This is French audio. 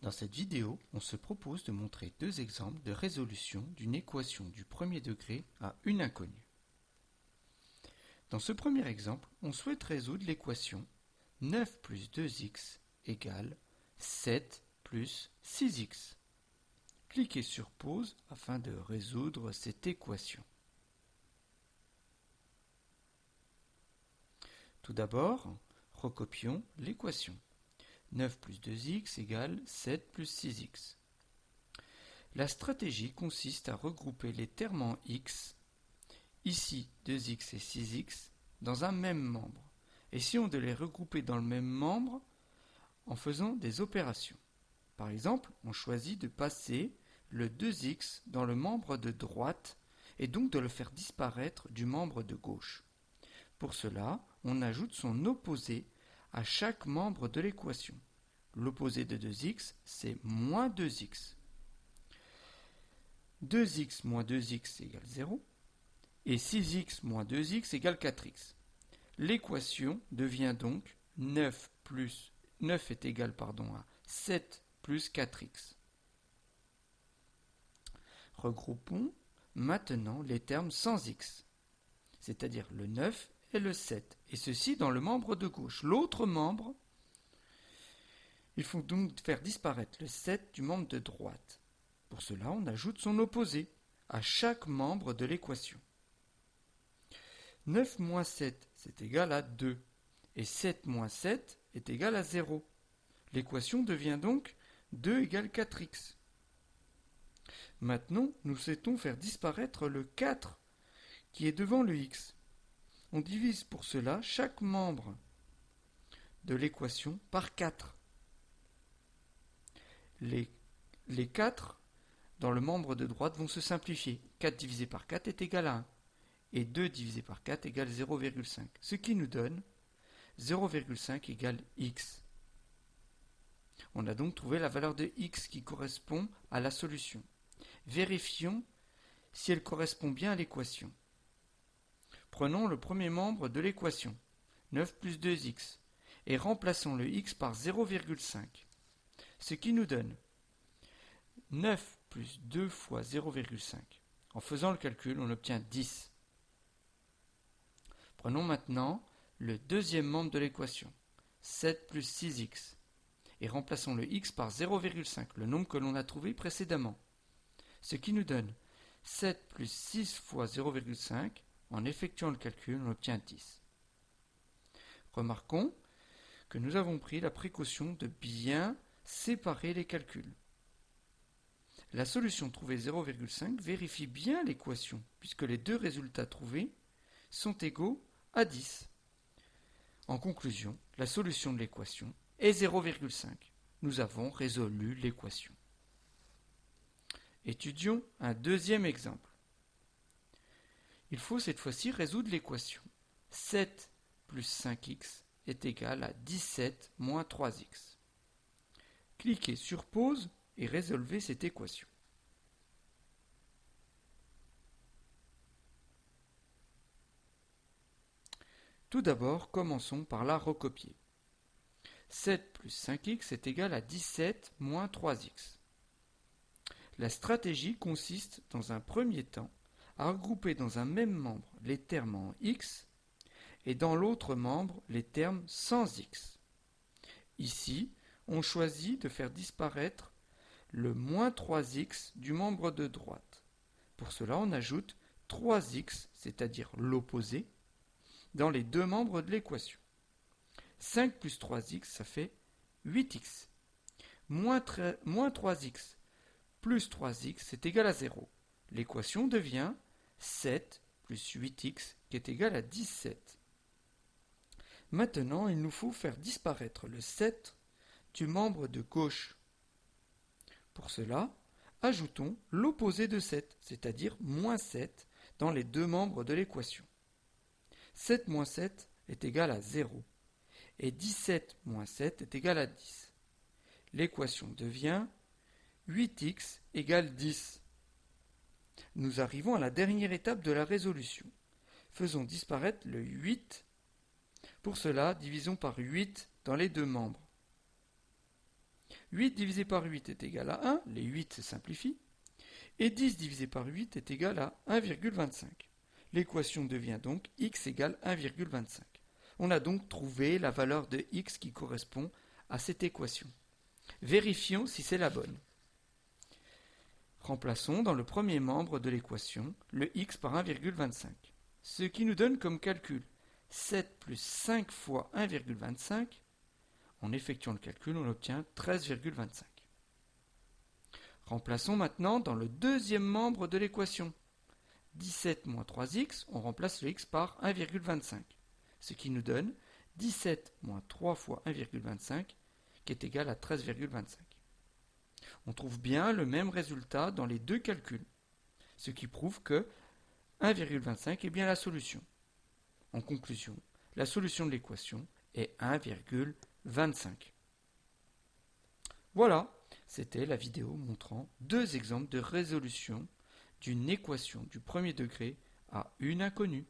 Dans cette vidéo, on se propose de montrer deux exemples de résolution d'une équation du premier degré à une inconnue. Dans ce premier exemple, on souhaite résoudre l'équation 9 plus 2x égale 7 plus 6x. Cliquez sur pause afin de résoudre cette équation. Tout d'abord, recopions l'équation. 9 plus 2x égale 7 plus 6x. La stratégie consiste à regrouper les termes en x, ici 2x et 6x, dans un même membre. Essayons de les regrouper dans le même membre en faisant des opérations. Par exemple, on choisit de passer le 2x dans le membre de droite et donc de le faire disparaître du membre de gauche. Pour cela, on ajoute son opposé à chaque membre de l'équation. L'opposé de 2x, c'est moins 2x. 2x moins 2x égale 0 et 6x moins 2x égale 4x. L'équation devient donc 9 est égal à 7 plus 4x. Regroupons maintenant les termes sans x, c'est-à-dire le 9 et le 7, et ceci dans le membre de gauche. L'autre membre, il faut donc faire disparaître le 7 du membre de droite. Pour cela, on ajoute son opposé à chaque membre de l'équation. 9 moins 7, c'est égal à 2, et 7 moins 7 est égal à 0. L'équation devient donc 2 égale 4x. Maintenant, nous souhaitons faire disparaître le 4 qui est devant le x. On divise pour cela chaque membre de l'équation par 4. Les 4 dans le membre de droite vont se simplifier. 4 divisé par 4 est égal à 1. Et 2 divisé par 4 égale 0,5. Ce qui nous donne 0,5 égale x. On a donc trouvé la valeur de x qui correspond à la solution. Vérifions si elle correspond bien à l'équation. Prenons le premier membre de l'équation, 9 plus 2x, et remplaçons le x par 0,5. Ce qui nous donne 9 plus 2 fois 0,5. En faisant le calcul, on obtient 10. Prenons maintenant le deuxième membre de l'équation, 7 plus 6x, et remplaçons le x par 0,5, le nombre que l'on a trouvé précédemment. Ce qui nous donne 7 plus 6 fois 0,5. En effectuant le calcul, on obtient 10. Remarquons que nous avons pris la précaution de bien séparer les calculs. La solution trouvée 0,5 vérifie bien l'équation, puisque les deux résultats trouvés sont égaux à 10. En conclusion, la solution de l'équation est 0,5. Nous avons résolu l'équation. Étudions un deuxième exemple. Il faut cette fois-ci résoudre l'équation. 7 plus 5x est égal à 17 moins 3x. Cliquez sur pause et résolvez cette équation. Tout d'abord, commençons par la recopier. 7 plus 5x est égal à 17 moins 3x. La stratégie consiste, dans un premier temps, à regrouper dans un même membre les termes en x et dans l'autre membre les termes sans x. Ici, on choisit de faire disparaître le moins 3x du membre de droite. Pour cela, on ajoute 3x, c'est-à-dire l'opposé, dans les deux membres de l'équation. 5 plus 3x, ça fait 8x. Moins 3x plus 3x est égal à 0. L'équation devient 7 plus 8x qui est égal à 17. Maintenant, il nous faut faire disparaître le 7 du membre de gauche. Pour cela, ajoutons l'opposé de 7, c'est-à-dire moins 7, dans les deux membres de l'équation. 7 moins 7 est égal à 0, et 17 moins 7 est égal à 10. L'équation devient 8x égale 10. Nous arrivons à la dernière étape de la résolution. Faisons disparaître le 8. Pour cela, divisons par 8 dans les deux membres. 8 divisé par 8 est égal à 1, les 8 se simplifient, et 10 divisé par 8 est égal à 1,25. L'équation devient donc x égale 1,25. On a donc trouvé la valeur de x qui correspond à cette équation. Vérifions si c'est la bonne. Remplaçons dans le premier membre de l'équation le x par 1,25, ce qui nous donne comme calcul 7 plus 5 fois 1,25. En effectuant le calcul, on obtient 13,25. Remplaçons maintenant dans le deuxième membre de l'équation. 17 moins 3x, on remplace le x par 1,25, ce qui nous donne 17 moins 3 fois 1,25, qui est égal à 13,25. On trouve bien le même résultat dans les deux calculs, ce qui prouve que 1,25 est bien la solution. En conclusion, la solution de l'équation est 1,25. Voilà, c'était la vidéo montrant deux exemples de résolution d'une équation du premier degré à une inconnue.